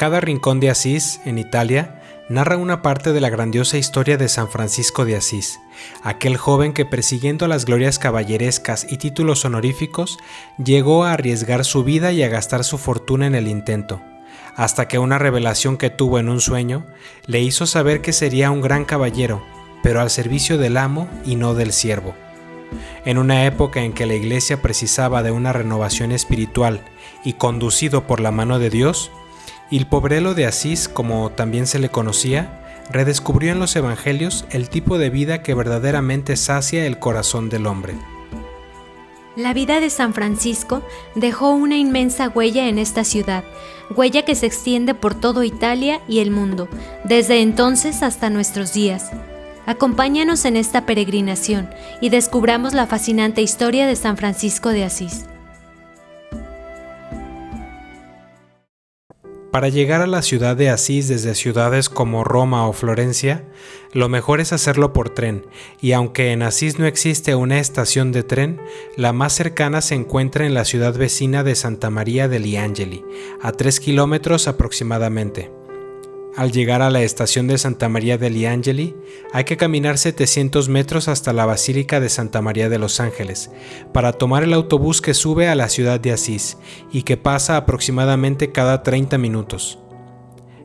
Cada rincón de Asís, en Italia, narra una parte de la grandiosa historia de San Francisco de Asís, aquel joven que persiguiendo las glorias caballerescas y títulos honoríficos, llegó a arriesgar su vida y a gastar su fortuna en el intento, hasta que una revelación que tuvo en un sueño le hizo saber que sería un gran caballero, pero al servicio del amo y no del siervo. En una época en que la Iglesia precisaba de una renovación espiritual y conducido por la mano de Dios, Il Poverello de Asís, como también se le conocía, redescubrió en los evangelios el tipo de vida que verdaderamente sacia el corazón del hombre. La vida de San Francisco dejó una inmensa huella en esta ciudad, huella que se extiende por todo Italia y el mundo, desde entonces hasta nuestros días. Acompáñanos en esta peregrinación y descubramos la fascinante historia de San Francisco de Asís. Para llegar a la ciudad de Asís desde ciudades como Roma o Florencia, lo mejor es hacerlo por tren, y aunque en Asís no existe una estación de tren, la más cercana se encuentra en la ciudad vecina de Santa Maria degli Angeli, a 3 kilómetros aproximadamente. Al llegar a la estación de Santa Maria degli Angeli, hay que caminar 700 metros hasta la Basílica de Santa María de los Ángeles, para tomar el autobús que sube a la ciudad de Asís, y que pasa aproximadamente cada 30 minutos.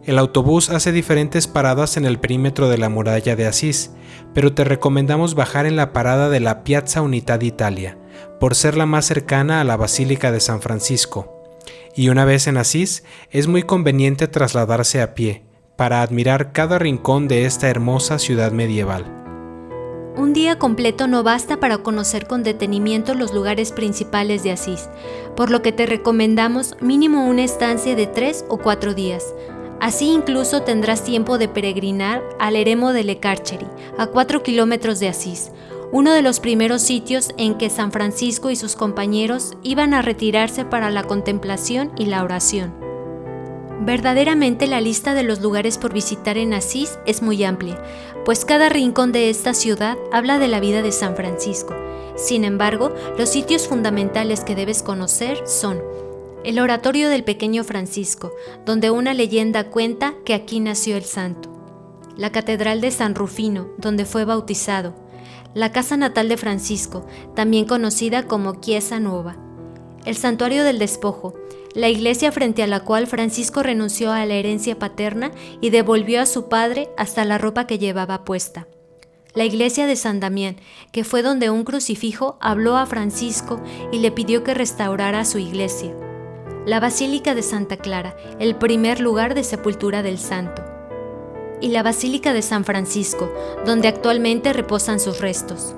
El autobús hace diferentes paradas en el perímetro de la muralla de Asís, pero te recomendamos bajar en la parada de la Piazza Unità d'Italia, por ser la más cercana a la Basílica de San Francisco. Y una vez en Asís, es muy conveniente trasladarse a pie, para admirar cada rincón de esta hermosa ciudad medieval. Un día completo no basta para conocer con detenimiento los lugares principales de Asís, por lo que te recomendamos mínimo una estancia de 3 o 4 días. Así incluso tendrás tiempo de peregrinar al Eremo delle Carceri, a 4 kilómetros de Asís, uno de los primeros sitios en que San Francisco y sus compañeros iban a retirarse para la contemplación y la oración. Verdaderamente la lista de los lugares por visitar en Asís es muy amplia, pues cada rincón de esta ciudad habla de la vida de San Francisco. Sin embargo, los sitios fundamentales que debes conocer son el Oratorio del Pequeño Francisco, donde una leyenda cuenta que aquí nació el santo; la Catedral de San Rufino, donde fue bautizado; la casa natal de Francisco, también conocida como Chiesa Nuova; el Santuario del Despojo, la iglesia frente a la cual Francisco renunció a la herencia paterna y devolvió a su padre hasta la ropa que llevaba puesta; la iglesia de San Damián, que fue donde un crucifijo habló a Francisco y le pidió que restaurara su iglesia; la Basílica de Santa Clara, el primer lugar de sepultura del santo; y la Basílica de San Francisco, donde actualmente reposan sus restos.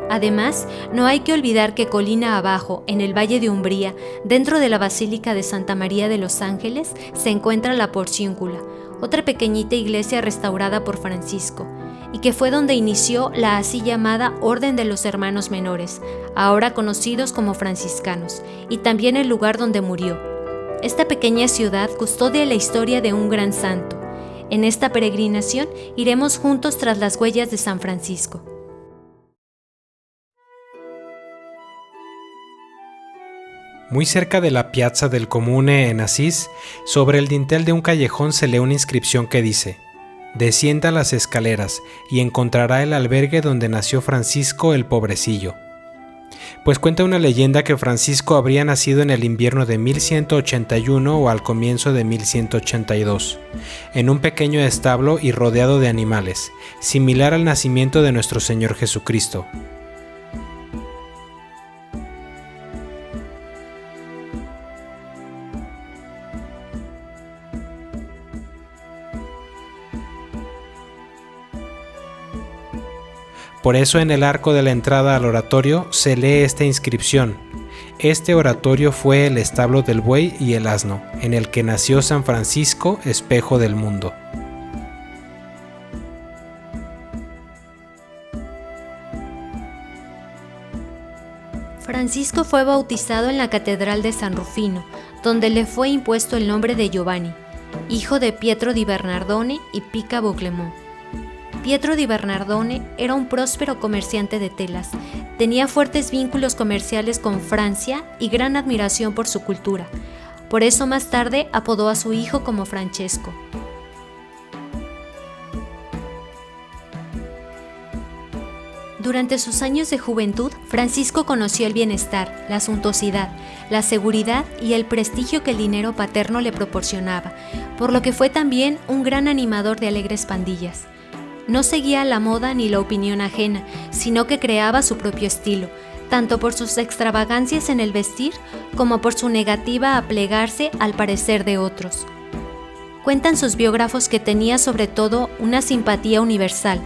Además, no hay que olvidar que colina abajo, en el Valle de Umbría, dentro de la Basílica de Santa María de los Ángeles, se encuentra la Porciúncula, otra pequeñita iglesia restaurada por Francisco, y que fue donde inició la así llamada Orden de los Hermanos Menores, ahora conocidos como franciscanos, y también el lugar donde murió. Esta pequeña ciudad custodia la historia de un gran santo. En esta peregrinación iremos juntos tras las huellas de San Francisco. Muy cerca de la Piazza del Comune en Asís, sobre el dintel de un callejón se lee una inscripción que dice: «Descienda las escaleras y encontrará el albergue donde nació Francisco el Pobrecillo». Pues cuenta una leyenda que Francisco habría nacido en el invierno de 1181 o al comienzo de 1182, en un pequeño establo y rodeado de animales, similar al nacimiento de nuestro Señor Jesucristo. Por eso en el arco de la entrada al oratorio se lee esta inscripción: «Este oratorio fue el establo del buey y el asno, en el que nació San Francisco, espejo del mundo». Francisco fue bautizado en la Catedral de San Rufino, donde le fue impuesto el nombre de Giovanni, hijo de Pietro di Bernardone y Pica Boclemont. Pietro di Bernardone era un próspero comerciante de telas, tenía fuertes vínculos comerciales con Francia y gran admiración por su cultura. Por eso más tarde apodó a su hijo como Francesco. Durante sus años de juventud, Francisco conoció el bienestar, la suntuosidad, la seguridad y el prestigio que el dinero paterno le proporcionaba, por lo que fue también un gran animador de alegres pandillas. No seguía la moda ni la opinión ajena, sino que creaba su propio estilo, tanto por sus extravagancias en el vestir como por su negativa a plegarse al parecer de otros. Cuentan sus biógrafos que tenía sobre todo una simpatía universal.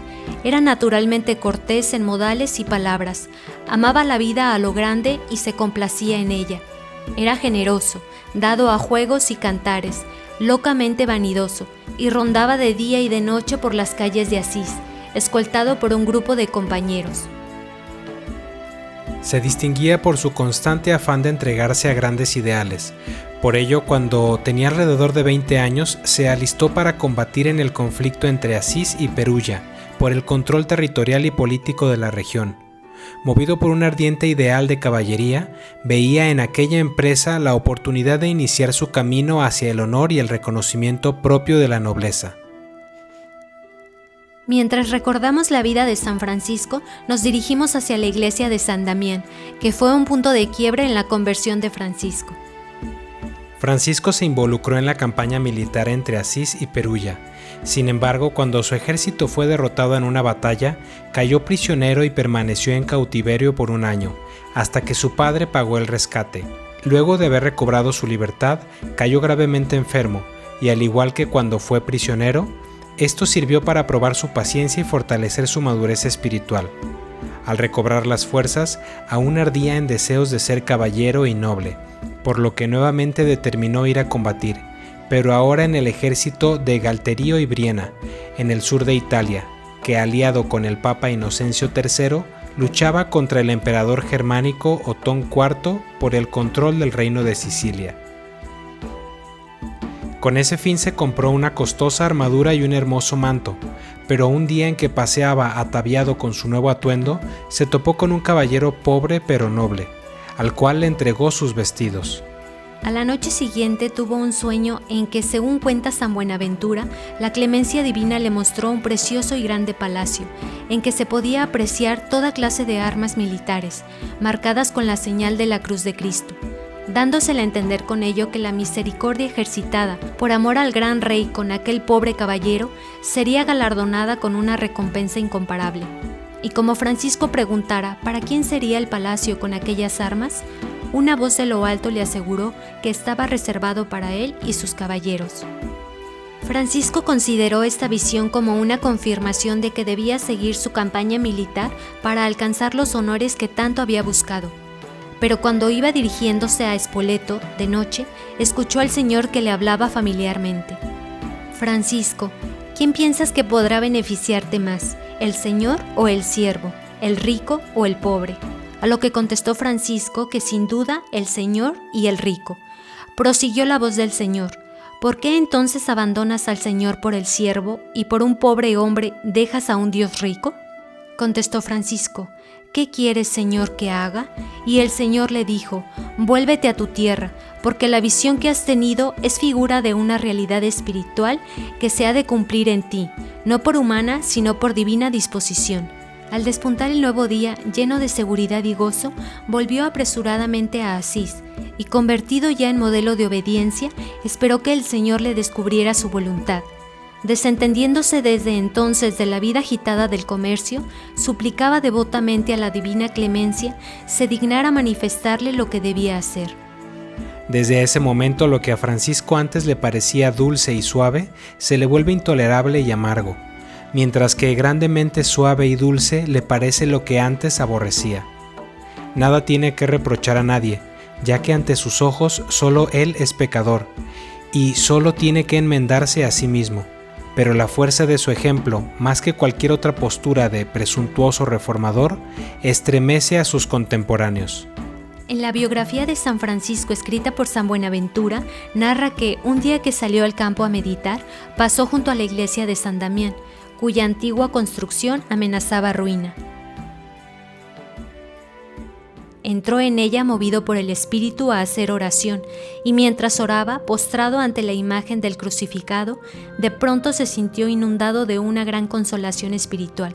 Era naturalmente cortés en modales y palabras, amaba la vida a lo grande y se complacía en ella. Era generoso, dado a juegos y cantares, locamente vanidoso, y rondaba de día y de noche por las calles de Asís, escoltado por un grupo de compañeros. Se distinguía por su constante afán de entregarse a grandes ideales. Por ello, cuando tenía alrededor de 20 años, se alistó para combatir en el conflicto entre Asís y Perugia, por el control territorial y político de la región. Movido por un ardiente ideal de caballería, veía en aquella empresa la oportunidad de iniciar su camino hacia el honor y el reconocimiento propio de la nobleza. Mientras recordamos la vida de San Francisco, nos dirigimos hacia la iglesia de San Damián, que fue un punto de quiebre en la conversión de Francisco. Francisco se involucró en la campaña militar entre Asís y Perugia. Sin embargo, cuando su ejército fue derrotado en una batalla, cayó prisionero y permaneció en cautiverio por un año, hasta que su padre pagó el rescate. Luego de haber recobrado su libertad, cayó gravemente enfermo, y al igual que cuando fue prisionero, esto sirvió para probar su paciencia y fortalecer su madurez espiritual. Al recobrar las fuerzas, aún ardía en deseos de ser caballero y noble, por lo que nuevamente determinó ir a combatir, pero ahora en el ejército de Galterio y Briena, en el sur de Italia, que aliado con el Papa Inocencio III, luchaba contra el emperador germánico Otón IV por el control del reino de Sicilia. Con ese fin se compró una costosa armadura y un hermoso manto, pero un día en que paseaba ataviado con su nuevo atuendo, se topó con un caballero pobre pero noble, al cual le entregó sus vestidos. A la noche siguiente tuvo un sueño en que, según cuenta San Buenaventura, la clemencia divina le mostró un precioso y grande palacio, en que se podía apreciar toda clase de armas militares, marcadas con la señal de la cruz de Cristo, dándosele a entender con ello que la misericordia ejercitada por amor al gran rey con aquel pobre caballero sería galardonada con una recompensa incomparable. Y como Francisco preguntara ¿para quién sería el palacio con aquellas armas?, una voz de lo alto le aseguró que estaba reservado para él y sus caballeros. Francisco consideró esta visión como una confirmación de que debía seguir su campaña militar para alcanzar los honores que tanto había buscado. Pero cuando iba dirigiéndose a Spoleto, de noche, escuchó al Señor que le hablaba familiarmente. Francisco, ¿quién piensas que podrá beneficiarte más, el Señor o el siervo, el rico o el pobre? A lo que contestó Francisco que sin duda el Señor y el rico. Prosiguió la voz del Señor: ¿por qué entonces abandonas al Señor por el siervo y por un pobre hombre dejas a un Dios rico? Contestó Francisco: ¿qué quieres, Señor, que haga? Y el Señor le dijo: vuélvete a tu tierra, porque la visión que has tenido es figura de una realidad espiritual que se ha de cumplir en ti, no por humana, sino por divina disposición. Al despuntar el nuevo día, lleno de seguridad y gozo, volvió apresuradamente a Asís, y convertido ya en modelo de obediencia, esperó que el Señor le descubriera su voluntad. Desentendiéndose desde entonces de la vida agitada del comercio, suplicaba devotamente a la divina clemencia se dignara manifestarle lo que debía hacer. Desde ese momento lo que a Francisco antes le parecía dulce y suave, se le vuelve intolerable y amargo, mientras que grandemente suave y dulce le parece lo que antes aborrecía. Nada tiene que reprochar a nadie, ya que ante sus ojos solo él es pecador, y solo tiene que enmendarse a sí mismo. Pero la fuerza de su ejemplo, más que cualquier otra postura de presuntuoso reformador, estremece a sus contemporáneos. En la biografía de San Francisco escrita por San Buenaventura, narra que un día que salió al campo a meditar, pasó junto a la iglesia de San Damián, cuya antigua construcción amenazaba ruina. entró en ella movido por el Espíritu a hacer oración, y mientras oraba, postrado ante la imagen del crucificado, de pronto se sintió inundado de una gran consolación espiritual.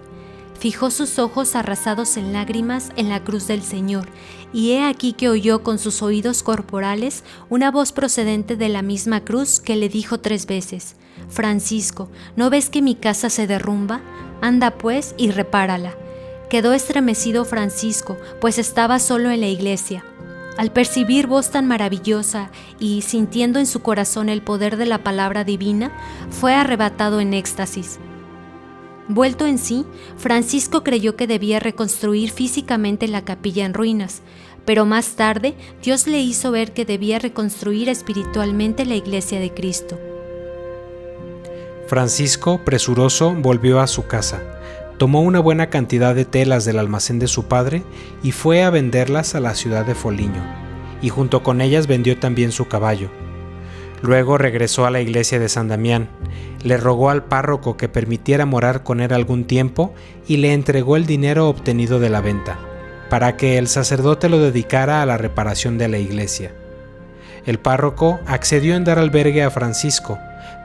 Fijó sus ojos arrasados en lágrimas en la cruz del Señor, y he aquí que oyó con sus oídos corporales una voz procedente de la misma cruz que le dijo 3 veces: «Francisco, ¿no ves que mi casa se derrumba? Anda pues y repárala». Quedó estremecido Francisco, pues estaba solo en la iglesia. Al percibir voz tan maravillosa y sintiendo en su corazón el poder de la palabra divina, fue arrebatado en éxtasis. Vuelto en sí, Francisco creyó que debía reconstruir físicamente la capilla en ruinas, pero más tarde Dios le hizo ver que debía reconstruir espiritualmente la iglesia de Cristo. Francisco, presuroso, volvió a su casa. Tomó una buena cantidad de telas del almacén de su padre y fue a venderlas a la ciudad de Foligno, y junto con ellas vendió también su caballo. Luego regresó a la iglesia de San Damián, le rogó al párroco que permitiera morar con él algún tiempo y le entregó el dinero obtenido de la venta, para que el sacerdote lo dedicara a la reparación de la iglesia. El párroco accedió en dar albergue a Francisco,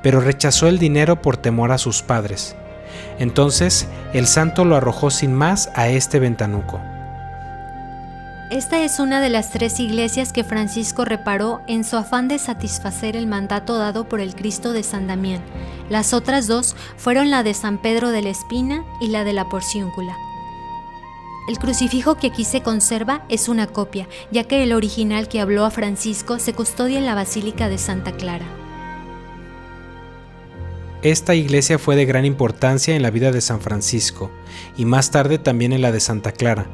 pero rechazó el dinero por temor a sus padres. Entonces el santo lo arrojó sin más a este ventanuco. Esta es una de las 3 iglesias que Francisco reparó en su afán de satisfacer el mandato dado por el Cristo de San Damián. Las otras 2 fueron la de San Pedro de la Espina y la de la Porciúncula. El crucifijo que aquí se conserva es una copia, ya que el original que habló a Francisco se custodia en la Basílica de Santa Clara. Esta iglesia fue de gran importancia en la vida de San Francisco y más tarde también en la de Santa Clara,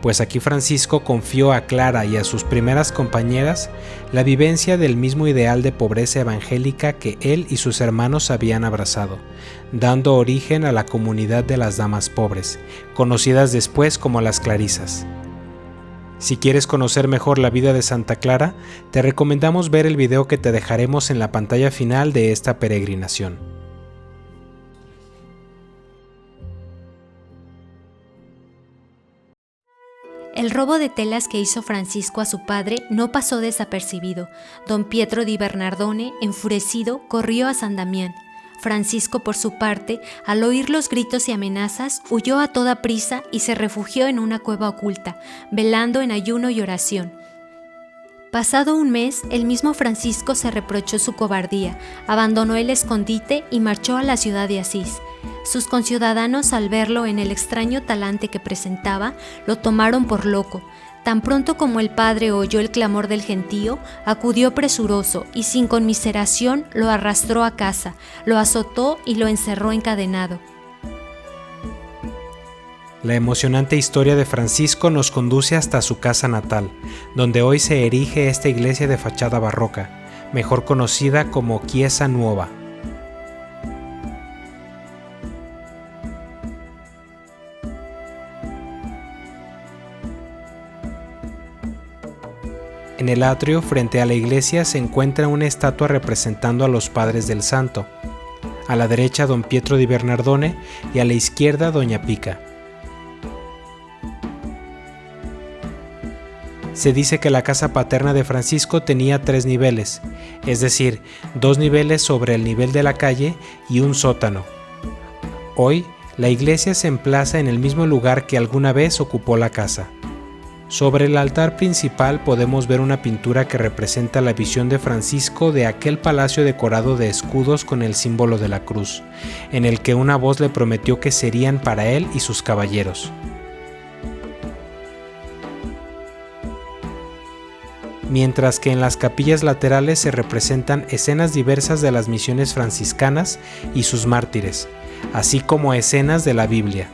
pues aquí Francisco confió a Clara y a sus primeras compañeras la vivencia del mismo ideal de pobreza evangélica que él y sus hermanos habían abrazado, dando origen a la comunidad de las damas pobres, conocidas después como las Clarisas. Si quieres conocer mejor la vida de Santa Clara, te recomendamos ver el video que te dejaremos en la pantalla final de esta peregrinación. El robo de telas que hizo Francisco a su padre no pasó desapercibido. Don Pietro di Bernardone, enfurecido, corrió a San Damián. Francisco, por su parte, al oír los gritos y amenazas, huyó a toda prisa y se refugió en una cueva oculta, velando en ayuno y oración. Pasado un mes, el mismo Francisco se reprochó su cobardía, abandonó el escondite y marchó a la ciudad de Asís. Sus conciudadanos, al verlo en el extraño talante que presentaba, lo tomaron por loco. Tan pronto como el padre oyó el clamor del gentío, acudió presuroso y sin conmiseración lo arrastró a casa, lo azotó y lo encerró encadenado. La emocionante historia de Francisco nos conduce hasta su casa natal, donde hoy se erige esta iglesia de fachada barroca, mejor conocida como Chiesa Nuova. En el atrio, frente a la iglesia, se encuentra una estatua representando a los padres del santo. A la derecha, don Pietro di Bernardone y a la izquierda, doña Pica. Se dice que la casa paterna de Francisco tenía 3 niveles, es decir, 2 niveles sobre el nivel de la calle y un sótano. Hoy, la iglesia se emplaza en el mismo lugar que alguna vez ocupó la casa. Sobre el altar principal podemos ver una pintura que representa la visión de Francisco de aquel palacio decorado de escudos con el símbolo de la cruz, en el que una voz le prometió que serían para él y sus caballeros. Mientras que en las capillas laterales se representan escenas diversas de las misiones franciscanas y sus mártires, así como escenas de la Biblia.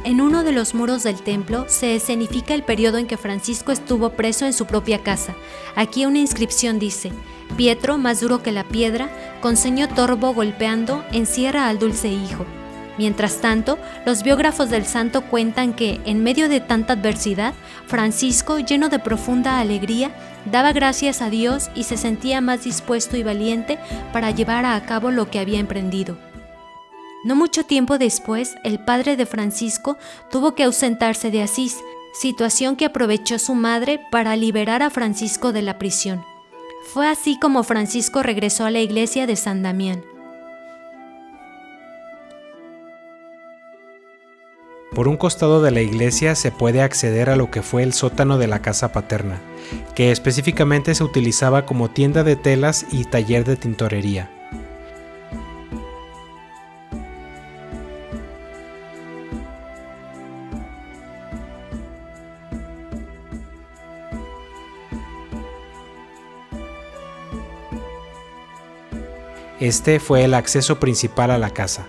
En uno de los muros del templo se escenifica el periodo en que Francisco estuvo preso en su propia casa. Aquí una inscripción dice: Pietro, más duro que la piedra, con ceño torvo golpeando, encierra al dulce hijo. Mientras tanto, los biógrafos del santo cuentan que, en medio de tanta adversidad, Francisco, lleno de profunda alegría, daba gracias a Dios y se sentía más dispuesto y valiente para llevar a cabo lo que había emprendido. No mucho tiempo después, el padre de Francisco tuvo que ausentarse de Asís, situación que aprovechó su madre para liberar a Francisco de la prisión. Fue así como Francisco regresó a la iglesia de San Damián. Por un costado de la iglesia se puede acceder a lo que fue el sótano de la casa paterna, que específicamente se utilizaba como tienda de telas y taller de tintorería. Este fue el acceso principal a la casa.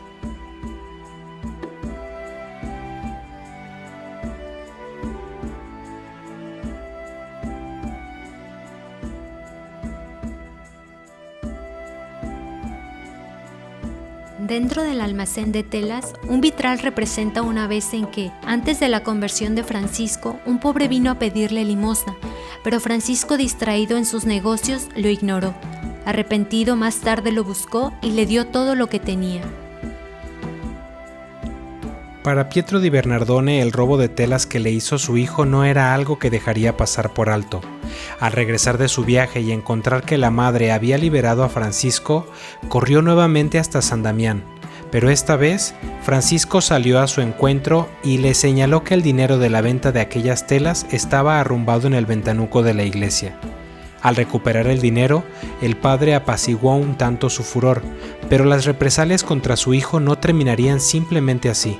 Dentro del almacén de telas, un vitral representa una vez en que, antes de la conversión de Francisco, un pobre vino a pedirle limosna, pero Francisco, distraído en sus negocios, lo ignoró. Arrepentido, más tarde lo buscó y le dio todo lo que tenía. Para Pietro di Bernardone, el robo de telas que le hizo su hijo no era algo que dejaría pasar por alto. Al regresar de su viaje y encontrar que la madre había liberado a Francisco, corrió nuevamente hasta San Damián, pero esta vez Francisco salió a su encuentro y le señaló que el dinero de la venta de aquellas telas estaba arrumbado en el ventanuco de la iglesia. Al recuperar el dinero, el padre apaciguó un tanto su furor, pero las represalias contra su hijo no terminarían simplemente así.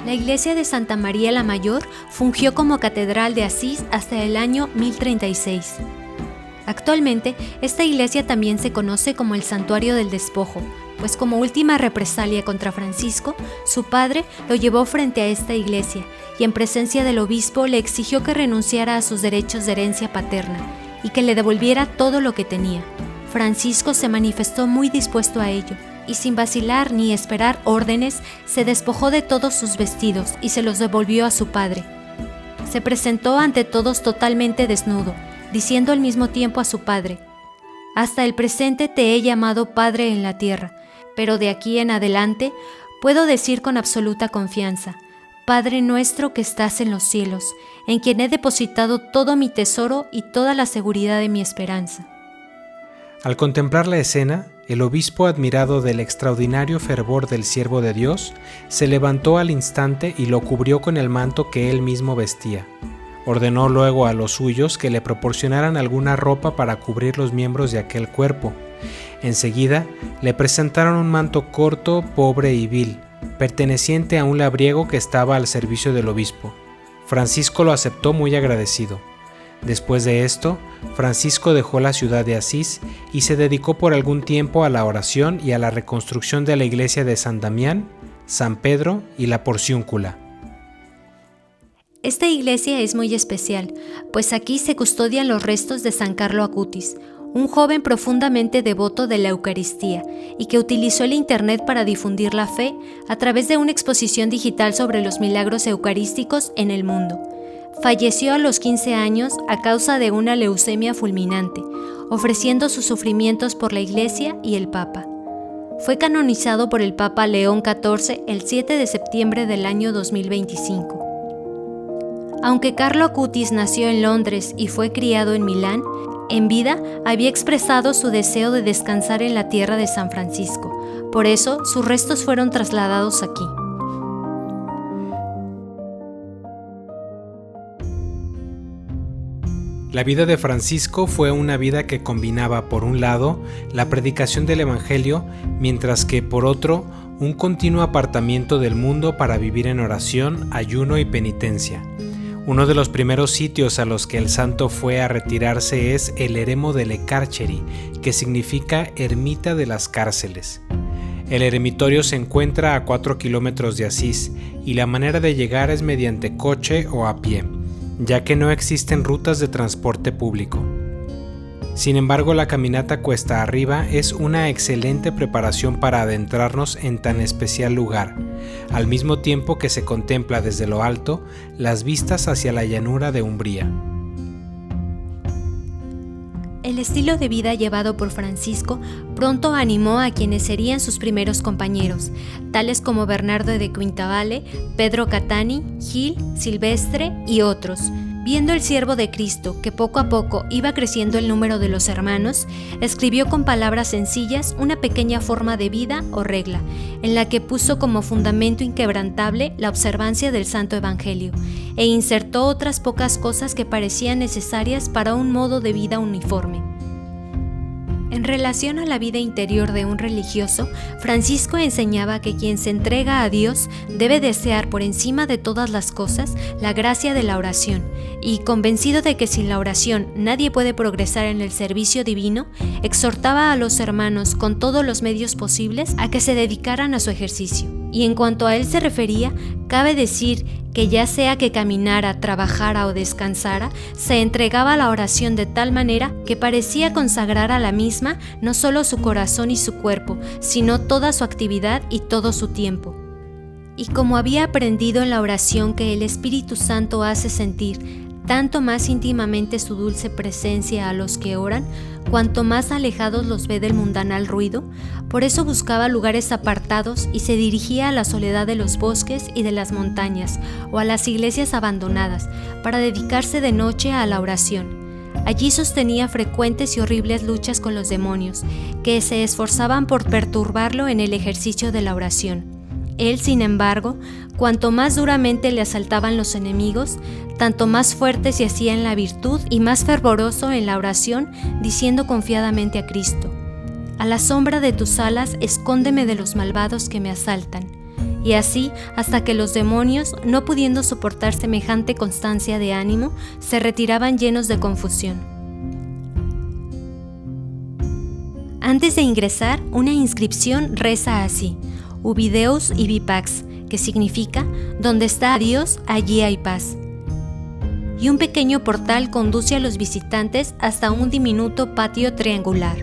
La iglesia de Santa María la Mayor fungió como catedral de Asís hasta el año 1036. Actualmente, esta iglesia también se conoce como el Santuario del Despojo, pues como última represalia contra Francisco, su padre lo llevó frente a esta iglesia y en presencia del obispo le exigió que renunciara a sus derechos de herencia paterna y que le devolviera todo lo que tenía. Francisco se manifestó muy dispuesto a ello y sin vacilar ni esperar órdenes, se despojó de todos sus vestidos y se los devolvió a su padre. Se presentó ante todos totalmente desnudo, diciendo al mismo tiempo a su padre: «Hasta el presente te he llamado Padre en la tierra, pero de aquí en adelante puedo decir con absoluta confianza: Padre nuestro que estás en los cielos, en quien he depositado todo mi tesoro y toda la seguridad de mi esperanza». Al contemplar la escena, el obispo, admirado del extraordinario fervor del siervo de Dios, se levantó al instante y lo cubrió con el manto que él mismo vestía. Ordenó luego a los suyos que le proporcionaran alguna ropa para cubrir los miembros de aquel cuerpo. Enseguida le presentaron un manto corto, pobre y vil, perteneciente a un labriego que estaba al servicio del obispo. Francisco lo aceptó muy agradecido. Después de esto, Francisco dejó la ciudad de Asís y se dedicó por algún tiempo a la oración y a la reconstrucción de la iglesia de San Damián, San Pedro y la Porciúncula. Esta iglesia es muy especial, pues aquí se custodian los restos de San Carlo Acutis, un joven profundamente devoto de la Eucaristía y que utilizó el Internet para difundir la fe a través de una exposición digital sobre los milagros eucarísticos en el mundo. Falleció a los 15 años a causa de una leucemia fulminante, ofreciendo sus sufrimientos por la Iglesia y el Papa. Fue canonizado por el Papa León XIV el 7 de septiembre del año 2025. Aunque Carlo Acutis nació en Londres y fue criado en Milán, en vida había expresado su deseo de descansar en la tierra de San Francisco. Por eso, sus restos fueron trasladados aquí. La vida de Francisco fue una vida que combinaba, por un lado, la predicación del Evangelio, mientras que, por otro, un continuo apartamiento del mundo para vivir en oración, ayuno y penitencia. Uno de los primeros sitios a los que el santo fue a retirarse es el Eremo delle Carceri, que significa ermita de las cárceles. El eremitorio se encuentra a 4 kilómetros de Asís y la manera de llegar es mediante coche o a pie, ya que no existen rutas de transporte público. Sin embargo, la caminata cuesta arriba es una excelente preparación para adentrarnos en tan especial lugar, al mismo tiempo que se contempla desde lo alto las vistas hacia la llanura de Umbría. El estilo de vida llevado por Francisco pronto animó a quienes serían sus primeros compañeros, tales como Bernardo de Quintavalle, Pedro Catani, Gil, Silvestre y otros. Viendo el siervo de Cristo que poco a poco iba creciendo el número de los hermanos, escribió con palabras sencillas una pequeña forma de vida o regla, en la que puso como fundamento inquebrantable la observancia del Santo Evangelio, e insertó otras pocas cosas que parecían necesarias para un modo de vida uniforme. En relación a la vida interior de un religioso, Francisco enseñaba que quien se entrega a Dios debe desear por encima de todas las cosas la gracia de la oración, y convencido de que sin la oración nadie puede progresar en el servicio divino, exhortaba a los hermanos con todos los medios posibles a que se dedicaran a su ejercicio. Y en cuanto a él se refería, cabe decir que ya sea que caminara, trabajara o descansara, se entregaba a la oración de tal manera que parecía consagrar a la misma no solo su corazón y su cuerpo, sino toda su actividad y todo su tiempo. Y como había aprendido en la oración que el Espíritu Santo hace sentir tanto más íntimamente su dulce presencia a los que oran, cuanto más alejados los ve del mundanal ruido, por eso buscaba lugares apartados y se dirigía a la soledad de los bosques y de las montañas, o a las iglesias abandonadas, para dedicarse de noche a la oración. Allí sostenía frecuentes y horribles luchas con los demonios, que se esforzaban por perturbarlo en el ejercicio de la oración. Él, sin embargo, cuanto más duramente le asaltaban los enemigos, tanto más fuerte se hacía en la virtud y más fervoroso en la oración, diciendo confiadamente a Cristo: «A la sombra de tus alas escóndeme de los malvados que me asaltan». Y así, hasta que los demonios, no pudiendo soportar semejante constancia de ánimo, se retiraban llenos de confusión. Antes de ingresar, una inscripción reza así: Ubi Deus ibi pax, que significa: donde está Dios, allí hay paz. Y un pequeño portal conduce a los visitantes hasta un diminuto patio triangular.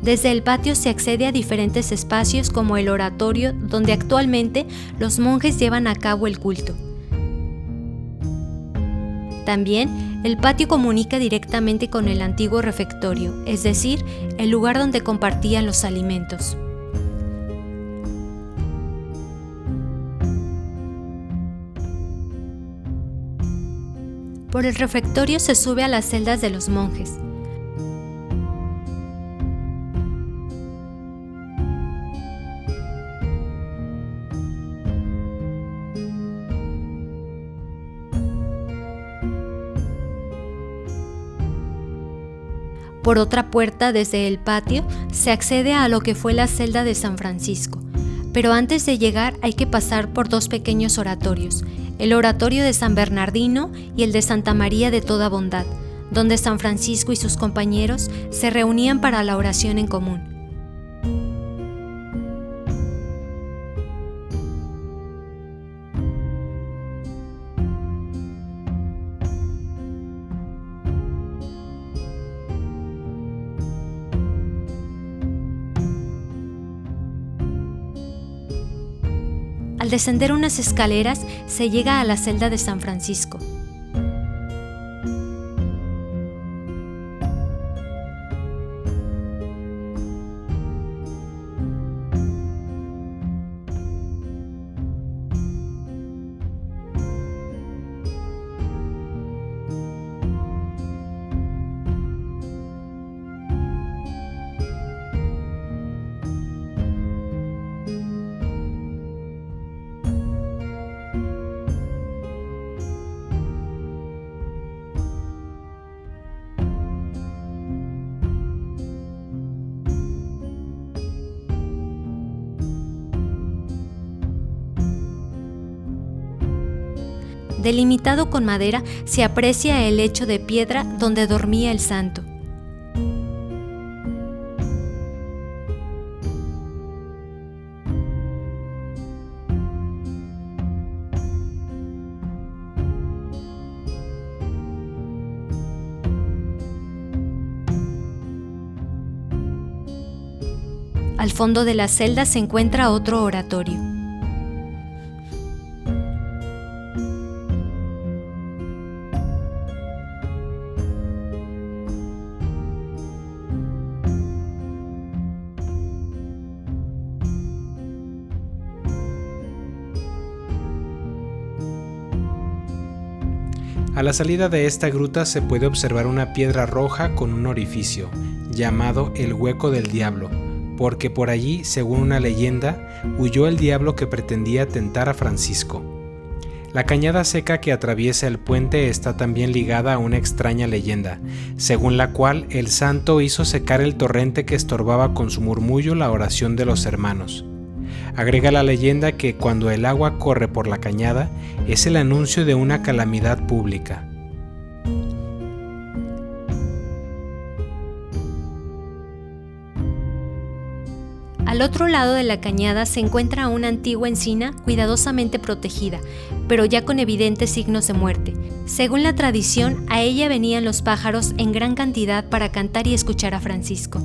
Desde el patio se accede a diferentes espacios como el oratorio, donde actualmente los monjes llevan a cabo el culto. También, el patio comunica directamente con el antiguo refectorio, es decir, el lugar donde compartían los alimentos. Por el refectorio se sube a las celdas de los monjes. Por otra puerta, desde el patio, se accede a lo que fue la celda de San Francisco. Pero antes de llegar hay que pasar por dos pequeños oratorios, el oratorio de San Bernardino y el de Santa María de Toda Bondad, donde San Francisco y sus compañeros se reunían para la oración en común. Al descender unas escaleras, se llega a la celda de San Francisco. Delimitado con madera, se aprecia el lecho de piedra donde dormía el santo. Al fondo de la celda se encuentra otro oratorio. A la salida de esta gruta se puede observar una piedra roja con un orificio, llamado el Hueco del Diablo, porque por allí, según una leyenda, huyó el diablo que pretendía tentar a Francisco. La cañada seca que atraviesa el puente está también ligada a una extraña leyenda, según la cual el santo hizo secar el torrente que estorbaba con su murmullo la oración de los hermanos. Agrega la leyenda que cuando el agua corre por la cañada es el anuncio de una calamidad pública. Al otro lado de la cañada se encuentra una antigua encina cuidadosamente protegida, pero ya con evidentes signos de muerte. Según la tradición, a ella venían los pájaros en gran cantidad para cantar y escuchar a Francisco.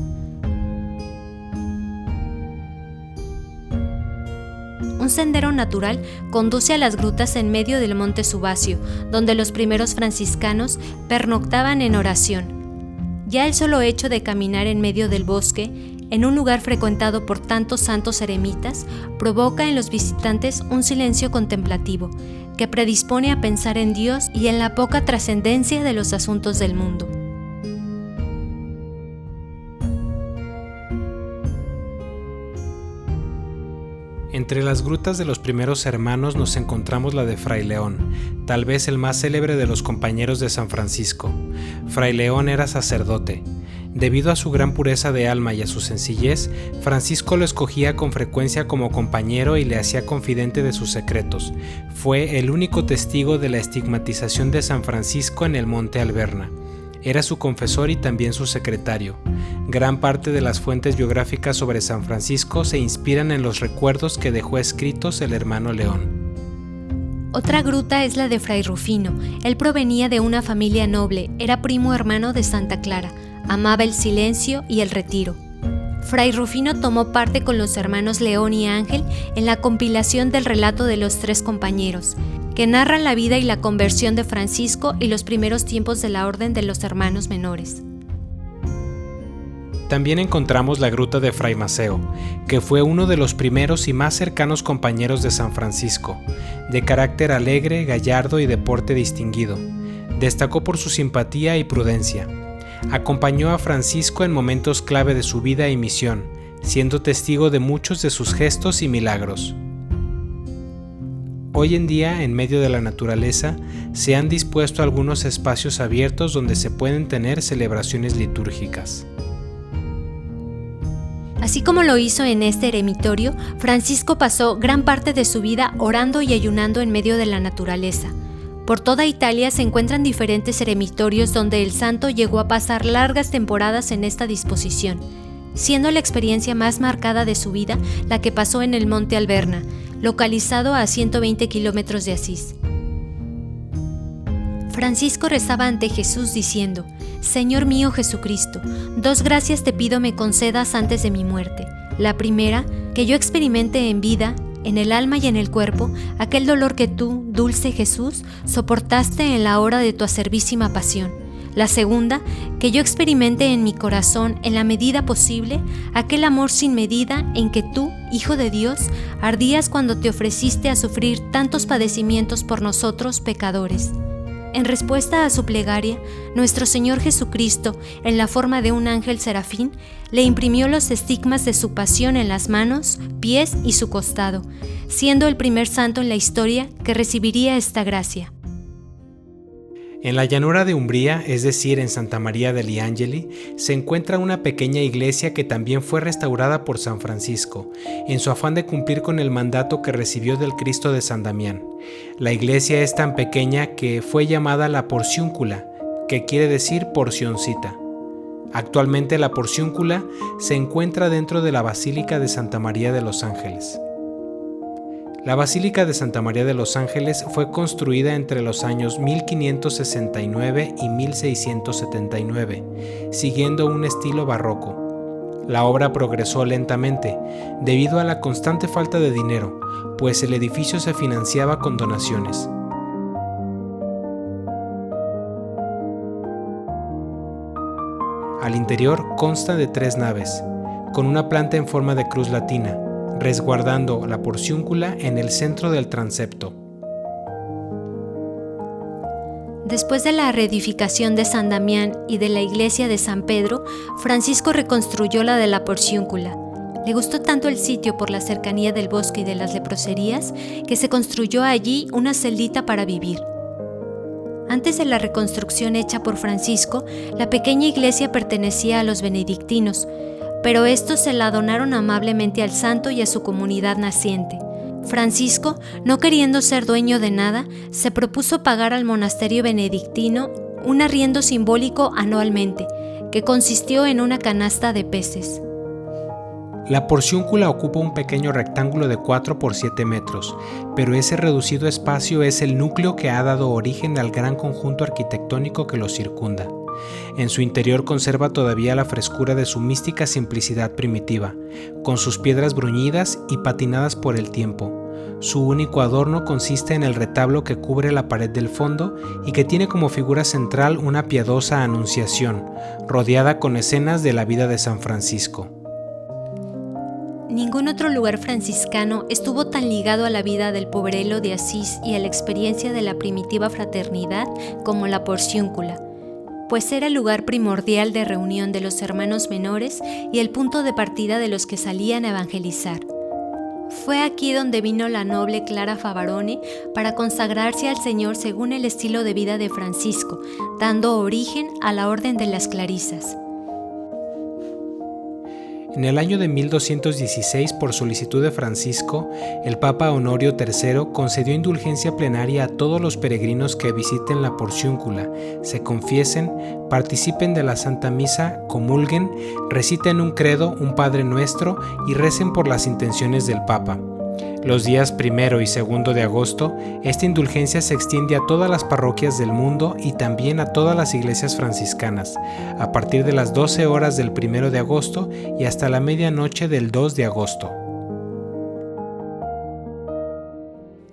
Un sendero natural conduce a las grutas en medio del monte Subasio, donde los primeros franciscanos pernoctaban en oración. Ya el solo hecho de caminar en medio del bosque, en un lugar frecuentado por tantos santos eremitas, provoca en los visitantes un silencio contemplativo, que predispone a pensar en Dios y en la poca trascendencia de los asuntos del mundo. Entre las grutas de los primeros hermanos nos encontramos la de Fray León, tal vez el más célebre de los compañeros de San Francisco. Fray León era sacerdote. Debido a su gran pureza de alma y a su sencillez, Francisco lo escogía con frecuencia como compañero y le hacía confidente de sus secretos. Fue el único testigo de la estigmatización de San Francisco en el Monte Alberna. Era su confesor y también su secretario. Gran parte de las fuentes biográficas sobre San Francisco se inspiran en los recuerdos que dejó escritos el hermano León. Otra gruta es la de Fray Rufino. Él provenía de una familia noble, era primo hermano de Santa Clara, amaba el silencio y el retiro. Fray Rufino tomó parte con los hermanos León y Ángel en la compilación del relato de los tres compañeros, que narran la vida y la conversión de Francisco y los primeros tiempos de la Orden de los Hermanos Menores. También encontramos la gruta de Fray Maceo, que fue uno de los primeros y más cercanos compañeros de San Francisco, de carácter alegre, gallardo y de porte distinguido. Destacó por su simpatía y prudencia. Acompañó a Francisco en momentos clave de su vida y misión, siendo testigo de muchos de sus gestos y milagros. Hoy en día, en medio de la naturaleza, se han dispuesto algunos espacios abiertos donde se pueden tener celebraciones litúrgicas. Así como lo hizo en este eremitorio, Francisco pasó gran parte de su vida orando y ayunando en medio de la naturaleza. Por toda Italia se encuentran diferentes eremitorios donde el santo llegó a pasar largas temporadas en esta disposición, siendo la experiencia más marcada de su vida la que pasó en el Monte Alberna, localizado a 120 kilómetros de Asís. Francisco rezaba ante Jesús diciendo: Señor mío Jesucristo, dos gracias te pido me concedas antes de mi muerte. La primera, que yo experimente en vida, en el alma y en el cuerpo, aquel dolor que tú, dulce Jesús, soportaste en la hora de tu acerbísima pasión. La segunda, que yo experimente en mi corazón, en la medida posible, aquel amor sin medida en que tú, Hijo de Dios, ardías cuando te ofreciste a sufrir tantos padecimientos por nosotros pecadores. En respuesta a su plegaria, nuestro Señor Jesucristo, en la forma de un ángel serafín, le imprimió los estigmas de su pasión en las manos, pies y su costado, siendo el primer santo en la historia que recibiría esta gracia. En la llanura de Umbría, es decir, en Santa María degli Angeli, se encuentra una pequeña iglesia que también fue restaurada por San Francisco, en su afán de cumplir con el mandato que recibió del Cristo de San Damián. La iglesia es tan pequeña que fue llamada la Porciúncula, que quiere decir porcioncita. Actualmente la Porciúncula se encuentra dentro de la Basílica de Santa María de los Ángeles. La Basílica de Santa María de los Ángeles fue construida entre los años 1569 y 1679, siguiendo un estilo barroco. La obra progresó lentamente, debido a la constante falta de dinero, pues el edificio se financiaba con donaciones. Al interior consta de 3 naves, con una planta en forma de cruz latina, resguardando la porciúncula en el centro del transepto. Después de la reedificación de San Damián y de la iglesia de San Pedro, Francisco reconstruyó la de la Porciúncula. Le gustó tanto el sitio por la cercanía del bosque y de las leproserías que se construyó allí una celdita para vivir. Antes de la reconstrucción hecha por Francisco, la pequeña iglesia pertenecía a los benedictinos, pero estos se la donaron amablemente al santo y a su comunidad naciente. Francisco, no queriendo ser dueño de nada, se propuso pagar al monasterio benedictino un arriendo simbólico anualmente, que consistió en una canasta de peces. La Porciúncula ocupa un pequeño rectángulo de 4 por 7 metros, pero ese reducido espacio es el núcleo que ha dado origen al gran conjunto arquitectónico que lo circunda. En su interior conserva todavía la frescura de su mística simplicidad primitiva, con sus piedras bruñidas y patinadas por el tiempo. Su único adorno consiste en el retablo que cubre la pared del fondo y que tiene como figura central una piadosa Anunciación, rodeada con escenas de la vida de San Francisco. Ningún otro lugar franciscano estuvo tan ligado a la vida del pobrelo de Asís y a la experiencia de la primitiva fraternidad como la Porciúncula, pues era el lugar primordial de reunión de los hermanos menores y el punto de partida de los que salían a evangelizar. Fue aquí donde vino la noble Clara Favarone para consagrarse al Señor según el estilo de vida de Francisco, dando origen a la Orden de las Clarisas. En el año de 1216, por solicitud de Francisco, el Papa Honorio III concedió indulgencia plenaria a todos los peregrinos que visiten la Porciúncula, se confiesen, participen de la Santa Misa, comulguen, reciten un credo, un Padre Nuestro y recen por las intenciones del Papa. Los días 1 y 2 de agosto, esta indulgencia se extiende a todas las parroquias del mundo y también a todas las iglesias franciscanas, a partir de las 12 horas del 1 de agosto y hasta la medianoche del 2 de agosto.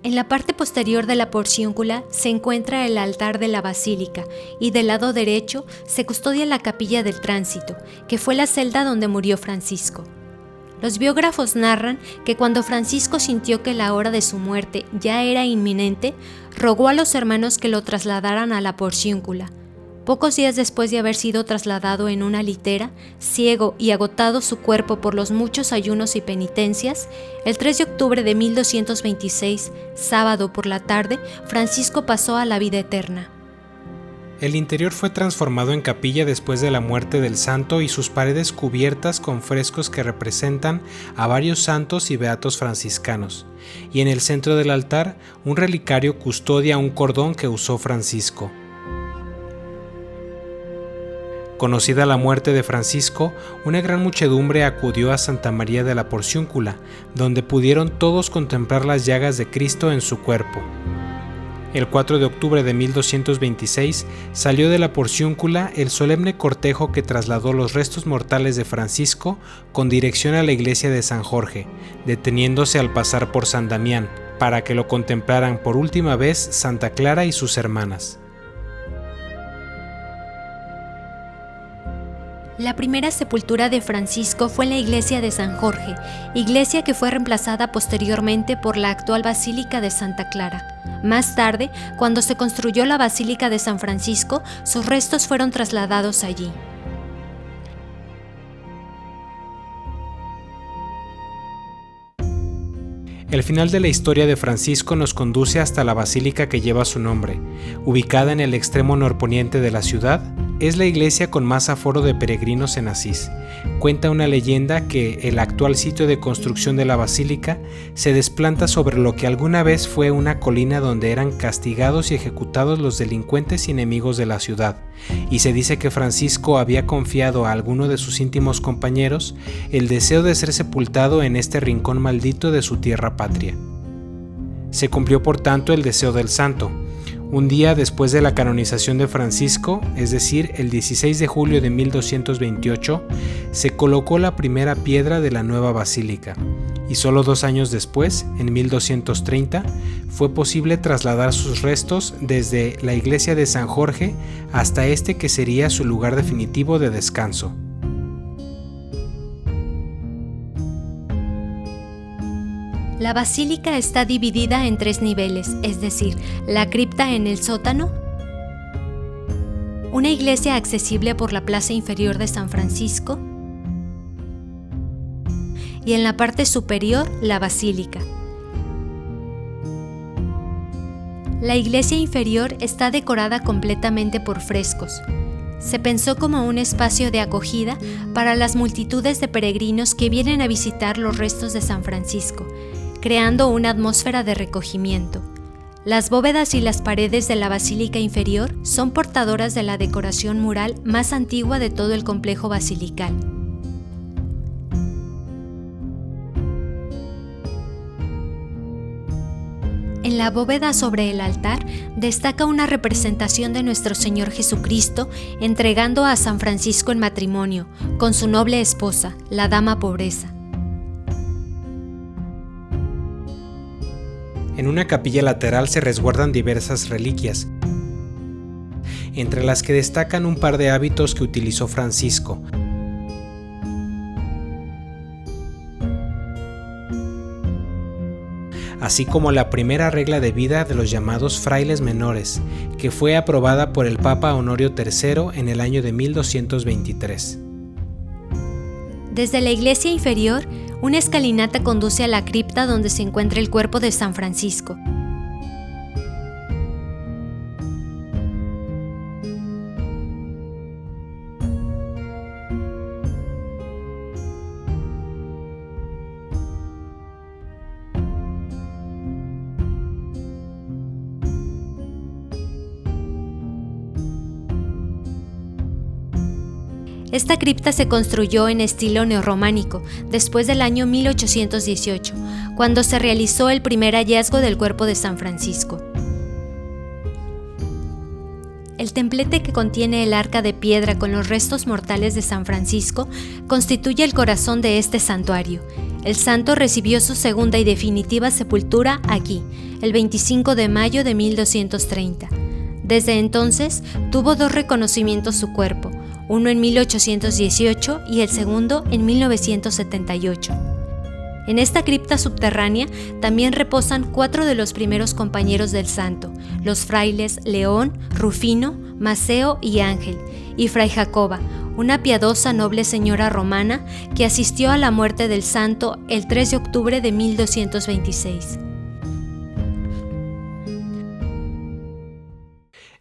En la parte posterior de la Porciúncula se encuentra el altar de la basílica y del lado derecho se custodia la capilla del Tránsito, que fue la celda donde murió Francisco. Los biógrafos narran que cuando Francisco sintió que la hora de su muerte ya era inminente, rogó a los hermanos que lo trasladaran a la Porciúncula. Pocos días después de haber sido trasladado en una litera, ciego y agotado su cuerpo por los muchos ayunos y penitencias, el 3 de octubre de 1226, sábado por la tarde, Francisco pasó a la vida eterna. El interior fue transformado en capilla después de la muerte del santo y sus paredes cubiertas con frescos que representan a varios santos y beatos franciscanos, y en el centro del altar un relicario custodia un cordón que usó Francisco. Conocida la muerte de Francisco, una gran muchedumbre acudió a Santa María de la Porciúncula, donde pudieron todos contemplar las llagas de Cristo en su cuerpo. El 4 de octubre de 1226 salió de la Porciúncula el solemne cortejo que trasladó los restos mortales de Francisco con dirección a la iglesia de San Jorge, deteniéndose al pasar por San Damián, para que lo contemplaran por última vez Santa Clara y sus hermanas. La primera sepultura de Francisco fue en la iglesia de San Jorge, iglesia que fue reemplazada posteriormente por la actual Basílica de Santa Clara. Más tarde, cuando se construyó la Basílica de San Francisco, sus restos fueron trasladados allí. El final de la historia de Francisco nos conduce hasta la basílica que lleva su nombre. Ubicada en el extremo norponiente de la ciudad, es la iglesia con más aforo de peregrinos en Asís. Cuenta una leyenda que el actual sitio de construcción de la basílica se desplanta sobre lo que alguna vez fue una colina donde eran castigados y ejecutados los delincuentes y enemigos de la ciudad, y se dice que Francisco había confiado a alguno de sus íntimos compañeros el deseo de ser sepultado en este rincón maldito de su tierra patria. Se cumplió por tanto el deseo del santo. Un día después de la canonización de Francisco, es decir, el 16 de julio de 1228, se colocó la primera piedra de la nueva basílica, y solo 2 años después, en 1230, fue posible trasladar sus restos desde la iglesia de San Jorge hasta este que sería su lugar definitivo de descanso. La basílica está dividida en 3 niveles, es decir, la cripta en el sótano, una iglesia accesible por la plaza inferior de San Francisco y en la parte superior la basílica. La iglesia inferior está decorada completamente por frescos. Se pensó como un espacio de acogida para las multitudes de peregrinos que vienen a visitar los restos de San Francisco, creando una atmósfera de recogimiento. Las bóvedas y las paredes de la basílica inferior son portadoras de la decoración mural más antigua de todo el complejo basilical. En la bóveda sobre el altar destaca una representación de nuestro Señor Jesucristo entregando a San Francisco en matrimonio con su noble esposa, la Dama Pobreza. En una capilla lateral se resguardan diversas reliquias, entre las que destacan un par de hábitos que utilizó Francisco, así como la primera regla de vida de los llamados frailes menores, que fue aprobada por el Papa Honorio III en el año de 1223. Desde la iglesia inferior, una escalinata conduce a la cripta donde se encuentra el cuerpo de San Francisco. Esta cripta se construyó en estilo neorrománico después del año 1818, cuando se realizó el primer hallazgo del cuerpo de San Francisco. El templete que contiene el arca de piedra con los restos mortales de San Francisco constituye el corazón de este santuario. El santo recibió su segunda y definitiva sepultura aquí, el 25 de mayo de 1230. Desde entonces tuvo dos reconocimientos su cuerpo, uno en 1818 y el segundo en 1978. En esta cripta subterránea también reposan 4 de los primeros compañeros del santo, los frailes León, Rufino, Maceo y Ángel, y Fray Jacoba, una piadosa noble señora romana que asistió a la muerte del santo el 3 de octubre de 1226.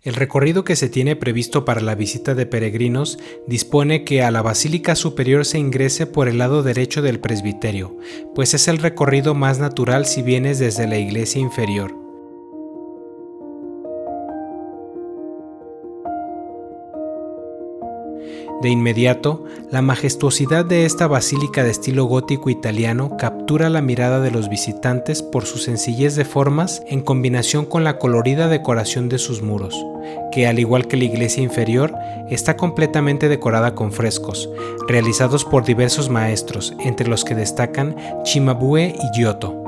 El recorrido que se tiene previsto para la visita de peregrinos dispone que a la Basílica Superior se ingrese por el lado derecho del presbiterio, pues es el recorrido más natural si vienes desde la iglesia inferior. De inmediato, la majestuosidad de esta basílica de estilo gótico italiano captura la mirada de los visitantes por su sencillez de formas en combinación con la colorida decoración de sus muros, que al igual que la iglesia inferior, está completamente decorada con frescos, realizados por diversos maestros, entre los que destacan Cimabue y Giotto.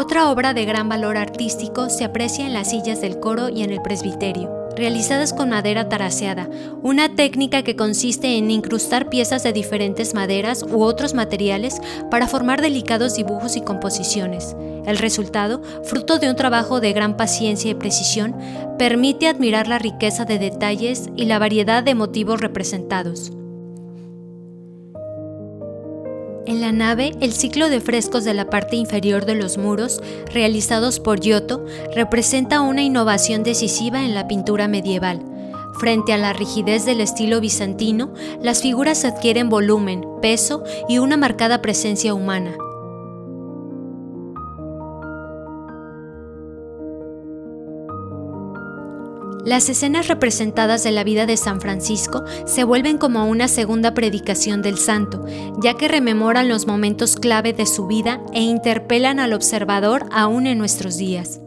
Otra obra de gran valor artístico se aprecia en las sillas del coro y en el presbiterio, realizadas con madera taraceada, una técnica que consiste en incrustar piezas de diferentes maderas u otros materiales para formar delicados dibujos y composiciones. El resultado, fruto de un trabajo de gran paciencia y precisión, permite admirar la riqueza de detalles y la variedad de motivos representados. En la nave, el ciclo de frescos de la parte inferior de los muros, realizados por Giotto, representa una innovación decisiva en la pintura medieval. Frente a la rigidez del estilo bizantino, las figuras adquieren volumen, peso y una marcada presencia humana. Las escenas representadas de la vida de San Francisco se vuelven como una segunda predicación del santo, ya que rememoran los momentos clave de su vida e interpelan al observador aún en nuestros días.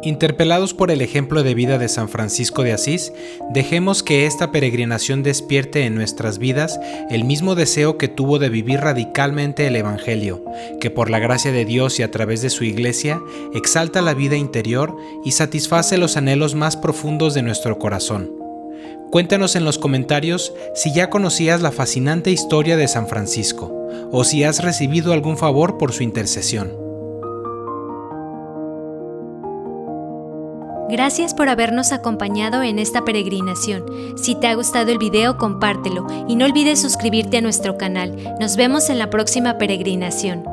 Interpelados por el ejemplo de vida de San Francisco de Asís, dejemos que esta peregrinación despierte en nuestras vidas el mismo deseo que tuvo de vivir radicalmente el Evangelio, que por la gracia de Dios y a través de su Iglesia exalta la vida interior y satisface los anhelos más profundos de nuestro corazón. Cuéntanos en los comentarios si ya conocías la fascinante historia de San Francisco o si has recibido algún favor por su intercesión. Gracias por habernos acompañado en esta peregrinación. Si te ha gustado el video, compártelo y no olvides suscribirte a nuestro canal. Nos vemos en la próxima peregrinación.